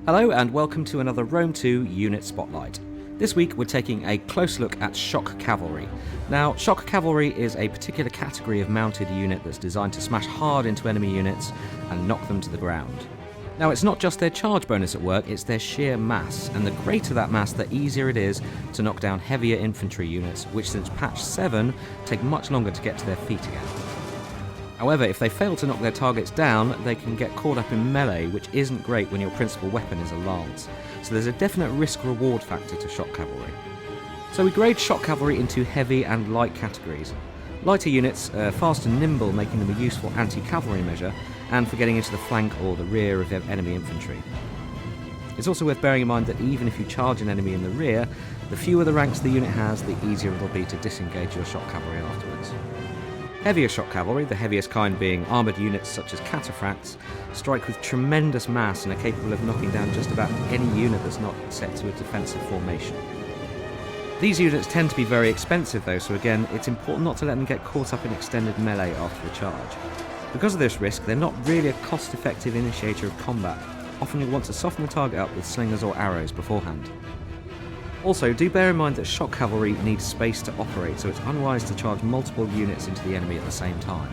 Hello and welcome to another Rome 2 Unit Spotlight. This week we're taking a close look at Shock Cavalry. Now, Shock Cavalry is a particular category of mounted unit that's designed to smash hard into enemy units and knock them to the ground. Now, it's not just their charge bonus at work, it's their sheer mass, and the greater that mass, the easier it is to knock down heavier infantry units, which since patch 7 take much longer to get to their feet again. However, if they fail to knock their targets down, they can get caught up in melee, which isn't great when your principal weapon is a lance. So there's a definite risk-reward factor to Shock Cavalry. So we grade Shock Cavalry into heavy and light categories. Lighter units are fast and nimble, making them a useful anti-cavalry measure, and for getting into the flank or the rear of enemy infantry. It's also worth bearing in mind that even if you charge an enemy in the rear, the fewer the ranks the unit has, the easier it'll be to disengage your Shock Cavalry afterwards. Heavier Shock Cavalry, the heaviest kind being armoured units such as cataphracts, strike with tremendous mass and are capable of knocking down just about any unit that's not set to a defensive formation. These units tend to be very expensive though, so again, it's important not to let them get caught up in extended melee after the charge. Because of this risk, they're not really a cost-effective initiator of combat. Often you'll want to soften the target up with slingers or arrows beforehand. Also, do bear in mind that Shock Cavalry needs space to operate, so it's unwise to charge multiple units into the enemy at the same time.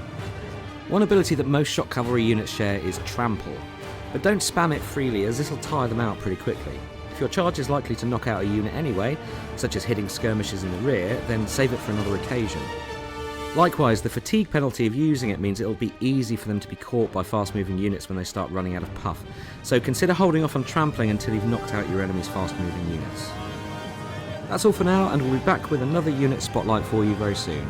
One ability that most Shock Cavalry units share is Trample, but don't spam it freely as this will tire them out pretty quickly. If your charge is likely to knock out a unit anyway, such as hitting skirmishers in the rear, then save it for another occasion. Likewise, the fatigue penalty of using it means it'll be easy for them to be caught by fast-moving units when they start running out of puff, so consider holding off on trampling until you've knocked out your enemy's fast-moving units. That's all for now, and we'll be back with another unit spotlight for you very soon.